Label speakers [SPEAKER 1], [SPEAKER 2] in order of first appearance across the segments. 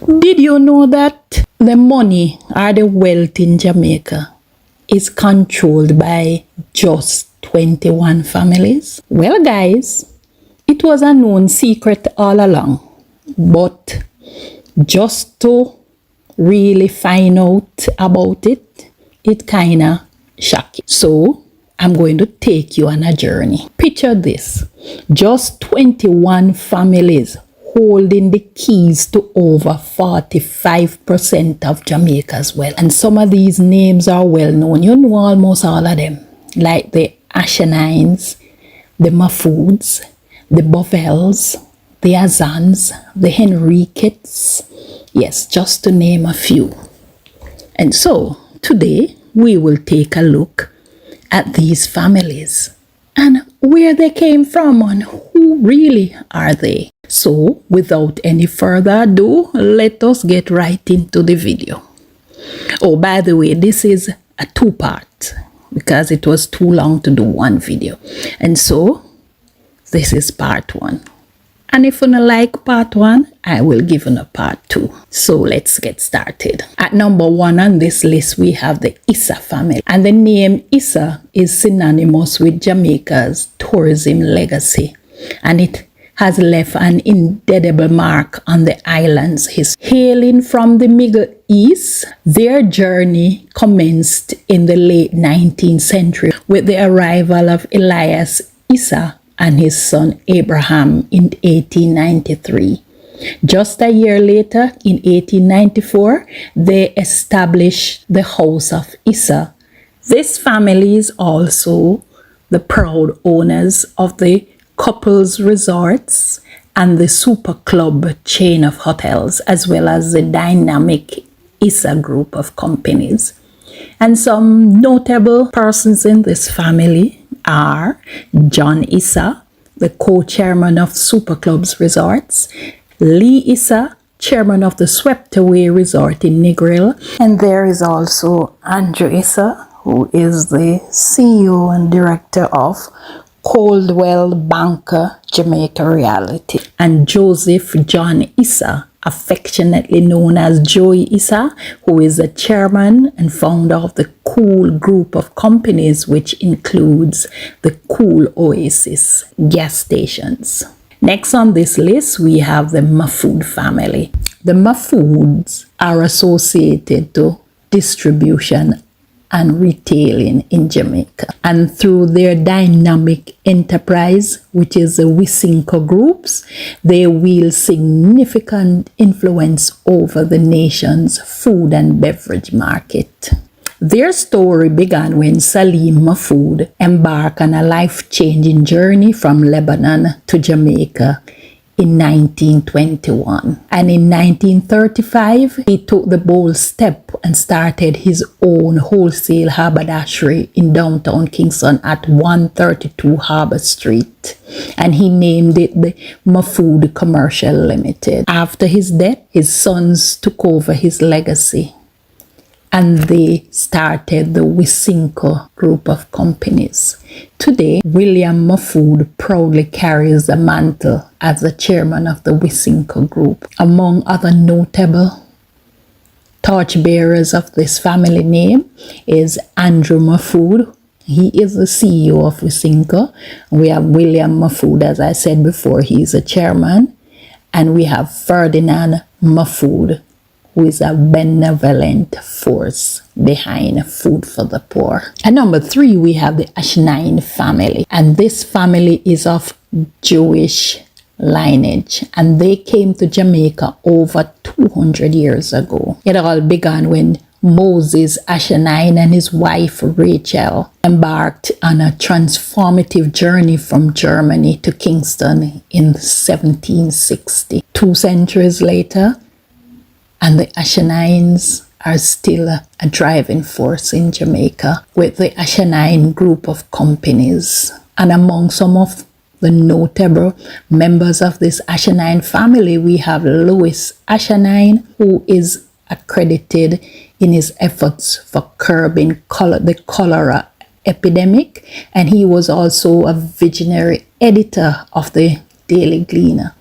[SPEAKER 1] Did you know that the money or the wealth in Jamaica is controlled by just 21 families? Well, guys, it was a known secret all along, but just to really find out about it, it kind of shocking. So I'm going to take you on a journey. Picture this, just 21 families holding the keys to over 45% of Jamaica's wealth. And some of these names are well known. You know almost all of them, like the Ashenheims, the Mahfoods, the Bovels, the Azans, the Henriques. Yes, just to name a few. And so today we will take a look at these families and where they came from and who really are they. So without any further ado, let us get right into the video. Oh, by the way, this is a two-part because it was too long to do one video. And so this is part one. And if you don't like part one, I will give you a part two. So let's get started. At number one on this list, we have the Issa family. And the name Issa is synonymous with Jamaica's tourism legacy. And it has left an indelible mark on the island's history. Hailing from the Middle East, their journey commenced in the late 19th century with the arrival of Elias Issa and his son Abraham in 1893. Just a year later, in 1894, they established the House of Issa. This family is also the proud owners of the Couples Resorts and the Super Club chain of hotels, as well as the dynamic Issa group of companies. And some notable persons in this family are John Issa, the co-chairman of Super Clubs Resorts, Lee Issa, chairman of the Swept Away Resort in Negril, and there is also Andrew Issa, who is the CEO and director of Coldwell Banker Jamaica Reality, and Joseph John Issa, affectionately known as Joey Issa, who is the chairman and founder of the Cool group of companies, which includes the Cool Oasis gas stations. Next on this list, we have the Mahfood family. The Mahfoods are associated to distribution and retailing in Jamaica. And through their dynamic enterprise, which is the Wisinko groups, they wield significant influence over the nation's food and beverage market. Their story began when Salim Mahfood embarked on a life-changing journey from Lebanon to Jamaica in 1921. And in 1935, he took the bold step and started his own wholesale haberdashery in downtown Kingston at 132 Harbour Street. And he named it the Mahfood Commercial Limited. After his death, his sons took over his legacy, and they started the Wisinko group of companies. Today, William Mahfood proudly carries the mantle as the chairman of the Wisinko group. Among other notable torchbearers of this family name is Andrew Mahfood. He is the CEO of Wisinko. We have William Mahfood, as I said before, he is the chairman. And we have Ferdinand Mahfood, who is a benevolent force behind Food for the Poor. At number three, we have the Ashenheim family. And this family is of Jewish lineage. And they came to Jamaica over 200 years ago. It all began when Moses Ashenheim and his wife Rachel embarked on a transformative journey from Germany to Kingston in 1760. 2 centuries later, and the Ashenheims are still a driving force in Jamaica with the Ashenheim group of companies. And among some of the notable members of this Ashenheim family, we have Louis Ashenheim, who is accredited in his efforts for curbing the cholera epidemic. And he was also a visionary editor of the Daily Gleaner.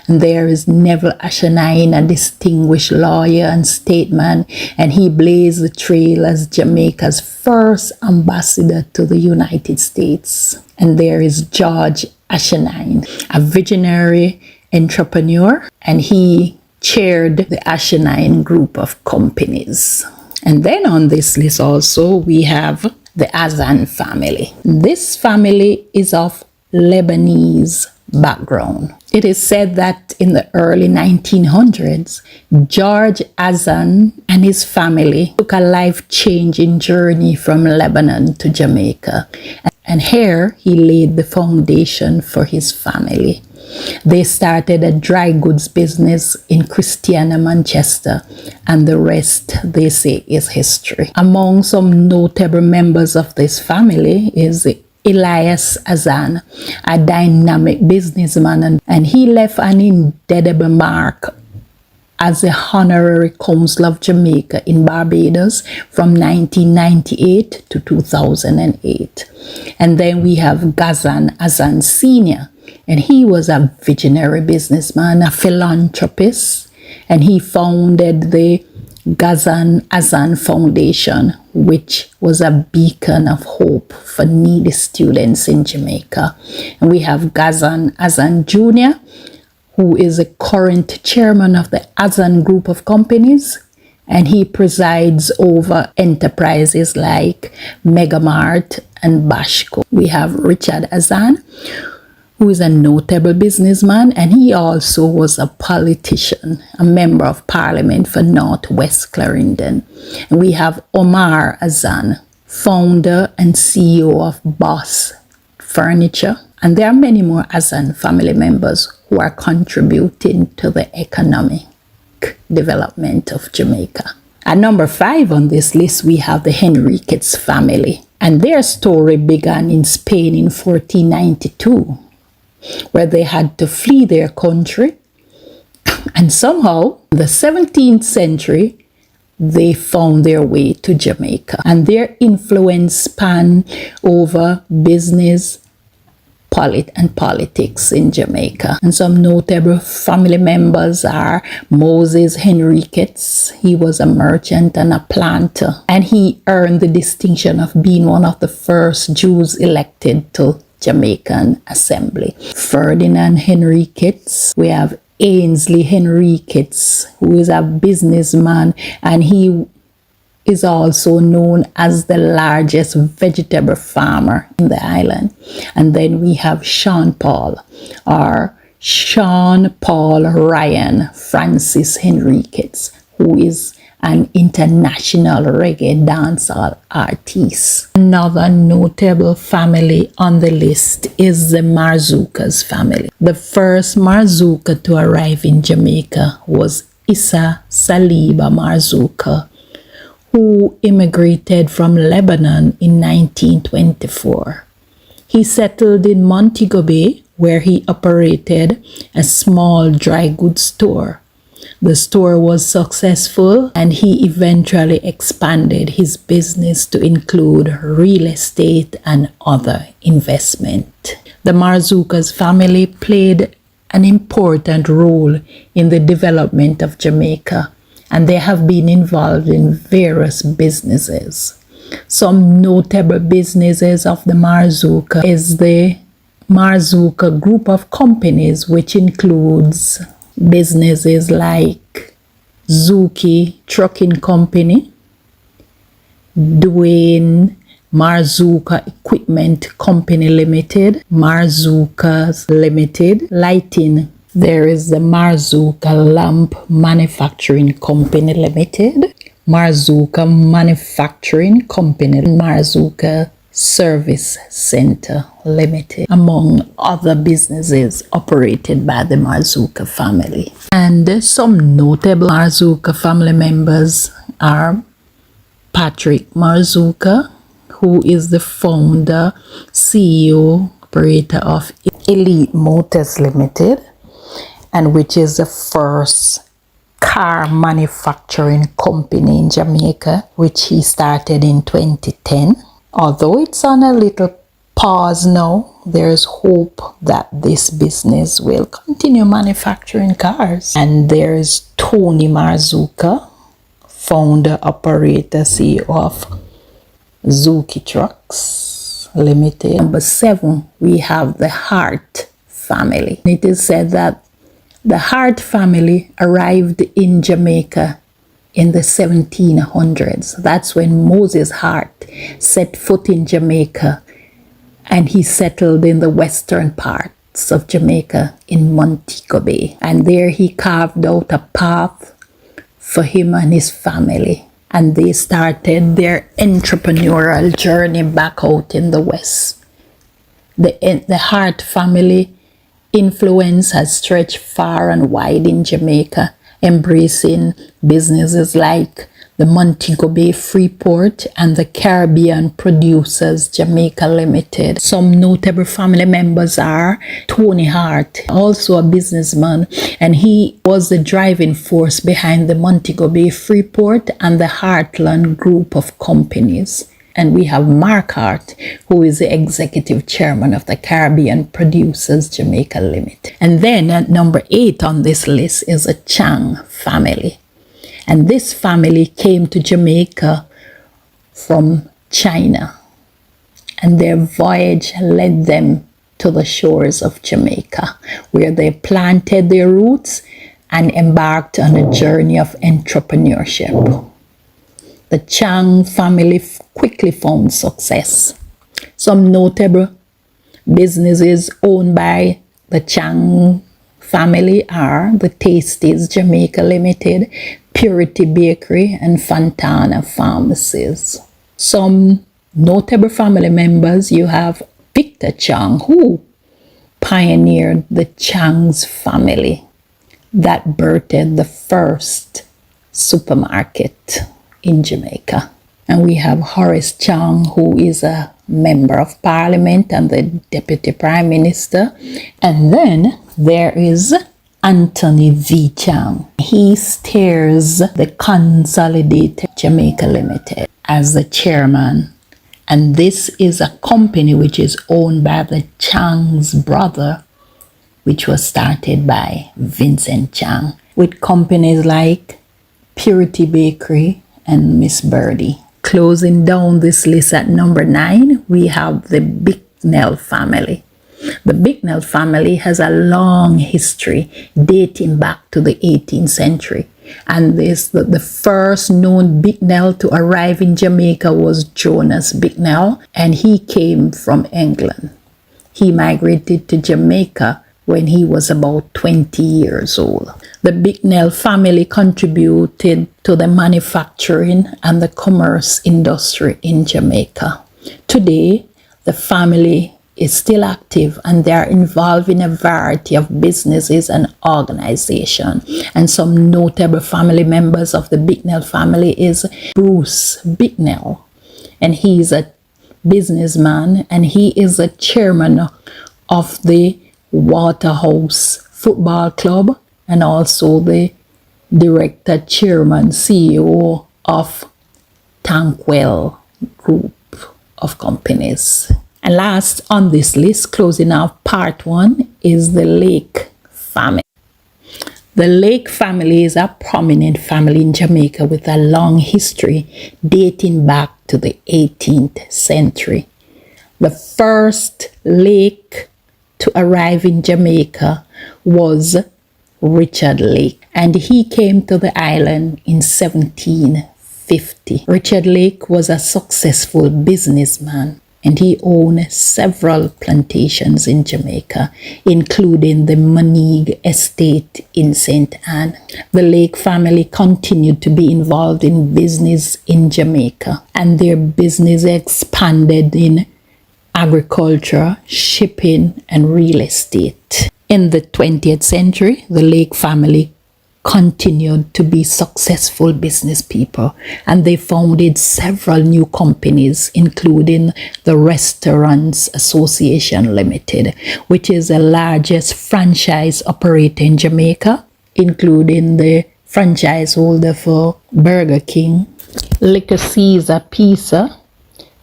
[SPEAKER 1] And there is Neville Ashenheim, a distinguished lawyer and statesman, and he blazed the trail as Jamaica's first ambassador to the United States. And there is George Ashenheim, a visionary entrepreneur, and he chaired the Ashenheim group of companies. And then on this list also we have the Azan family. This family is of Lebanese background. It is said that in the early 1900s, George Azan and his family took a life-changing journey from Lebanon to Jamaica. And here he laid the foundation for his family. They started a dry goods business in Christiana, Manchester, and the rest, they say, is history. Among some notable members of this family is Elias Azan, a dynamic businessman, and he left an indelible mark as the Honorary Consul of Jamaica in Barbados from 1998 to 2008. And then we have Ghazan Azan Sr., and he was a visionary businessman, a philanthropist, and he founded the Ghazan Azan Foundation, which was a beacon of hope for needy students in Jamaica. And we have Ghazan Azan Jr., who is the current chairman of the Azan group of companies, and he presides over enterprises like Megamart and Bashco. We have Richard Azan, who is a notable businessman, and he also was a politician, a member of parliament for Northwest Clarendon. And we have Omar Azan, founder and CEO of Boss Furniture. And there are many more Azan family members who are contributing to the economic development of Jamaica. At number 5 on this list, we have the Henriques family. And their story began in Spain in 1492, where they had to flee their country. And somehow, in the 17th century, they found their way to Jamaica. And their influence spanned over business, and politics in Jamaica. And some notable family members are Moses Henriques. He was a merchant and a planter, and he earned the distinction of being one of the first Jews elected to Jamaican Assembly. Ferdinand Henriques. We have Ainsley Henriques, who is a businessman, and he is also known as the largest vegetable farmer in the island. And then we have Sean Paul Ryan Francis Henriques, who is an international reggae dancehall artist. Another notable family on the list is the Marzouca's family. The first Marzouca to arrive in Jamaica was Issa Saliba Marzouca, who immigrated from Lebanon in 1924. He settled in Montego Bay, where he operated a small dry goods store. The store was successful, and he eventually expanded his business to include real estate and other investment. The Marzouca's family played an important role in the development of Jamaica, and they have been involved in various businesses. Some notable businesses of the Marzouca is the Marzouca group of companies, which includes businesses like Zuki Trucking Company, Dwayne Marzouca Equipment Company Limited, Marzouca's Limited, Lighting. There is the Marzouca Lamp Manufacturing Company Limited, Marzouca Manufacturing Company, Marzouca Service Center Limited, among other businesses operated by the Marzouca family. And some notable Marzouca family members are Patrick Marzouca, who is the founder, CEO, operator of Elite Motors Limited, and which is the first car manufacturing company in Jamaica, which he started in 2010. Although it's on a little pause now. There's hope that this business will continue manufacturing cars. And there's Tony Marzouca, founder, operator, CEO of Zuki Trucks Limited. Number 7, we have the Hart family. It is said that the Hart family arrived in Jamaica in the 1700s. That's when Moses Hart set foot in Jamaica, and he settled in the western parts of Jamaica in Montego Bay. And there he carved out a path for him and his family. And they started their entrepreneurial journey back out in the West. The Hart family influence has stretched far and wide in Jamaica, embracing businesses like the Montego Bay Freeport and the Caribbean Producers Jamaica Limited. Some notable family members are Tony Hart, also a businessman, and he was the driving force behind the Montego Bay Freeport and the Heartland group of companies. And we have Mark Hart, who is the executive chairman of the Caribbean Producers Jamaica Limited. And then at number 8 on this list is the Chang family. And this family came to Jamaica from China. And their voyage led them to the shores of Jamaica, where they planted their roots and embarked on a journey of entrepreneurship. The Chang family quickly found success. Some notable businesses owned by the Chang family are the Tasties Jamaica Limited, Purity Bakery, and Fontana Pharmacies. Some notable family members, you have Victor Chang, who pioneered the Chang's family that birthed the first supermarket in Jamaica. And we have Horace Chang, who is a member of parliament and the deputy prime minister. And then there is Anthony V. Chang. He steers the Consolidated Jamaica Limited as the chairman. And this is a company which is owned by the Chang's brother, which was started by Vincent Chang, with companies like Purity Bakery and Miss Birdie. Closing down this list at number 9, we have the Bicknell family. The Bicknell family has a long history dating back to the 18th century. And the first known Bicknell to arrive in Jamaica was Jonas Bicknell, and he came from England. He migrated to Jamaica when he was about 20 years old. The Bicknell family contributed to the manufacturing and the commerce industry in Jamaica. Today, the family is still active and they are involved in a variety of businesses and organizations. And some notable family members of the Bicknell family is Bruce Bicknell, and he is a businessman and he is the chairman of the Waterhouse Football Club and also the director, chairman, CEO of Tankwell Group of Companies. And last on this list, closing out part 1, is the Lake family. The Lake family is a prominent family in Jamaica with a long history dating back to the 18th century. The first Lake to arrive in Jamaica was Richard Lake, and he came to the island in 1750. Richard Lake was a successful businessman, and he owned several plantations in Jamaica, including the Moneague Estate in St. Anne. The Lake family continued to be involved in business in Jamaica, and their business expanded in agriculture, shipping, and real estate. In the 20th century, the Lake family continued to be successful business people, and they founded several new companies, including the Restaurants Association Limited, which is the largest franchise operator in Jamaica, including the franchise holder for Burger King, Little Caesar Pizza,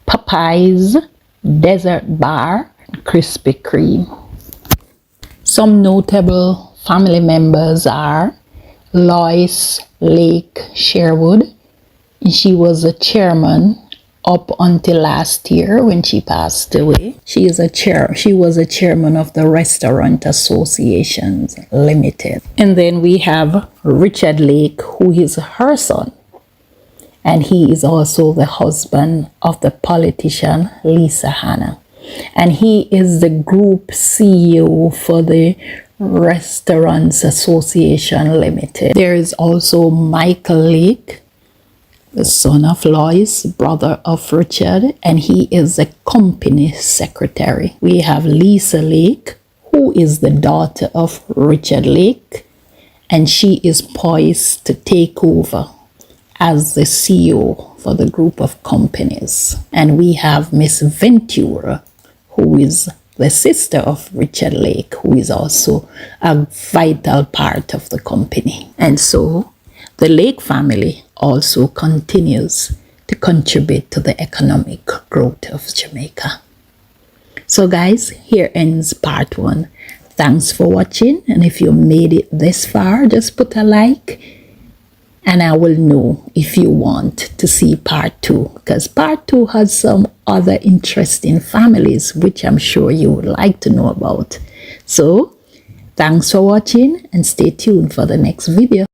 [SPEAKER 1] Popeyes, Desert Bar, Krispy Kreme. Some notable family members are Lois Lake Sherwood. She was a chairman up until last year when she passed away. She was a chairman of the Restaurant Associations Limited. And then we have Richard Lake, who is her son. And he is also the husband of the politician Lisa Hanna. And he is the group CEO for the Restaurants Association Limited. There is also Michael Lake, the son of Lois, brother of Richard, and he is the company secretary. We have Lisa Lake, who is the daughter of Richard Lake, and she is poised to take over as the CEO for the group of companies. And we have Miss Ventura, who is the sister of Richard Lake, who is also a vital part of the company. And so the Lake family also continues to contribute to the economic growth of Jamaica. So guys, here ends part 1. Thanks for watching, and if you made it this far, just put a like and I will know if you want to see part 2, because part 2 has some other interesting families which I'm sure you would like to know about. So thanks for watching and stay tuned for the next video.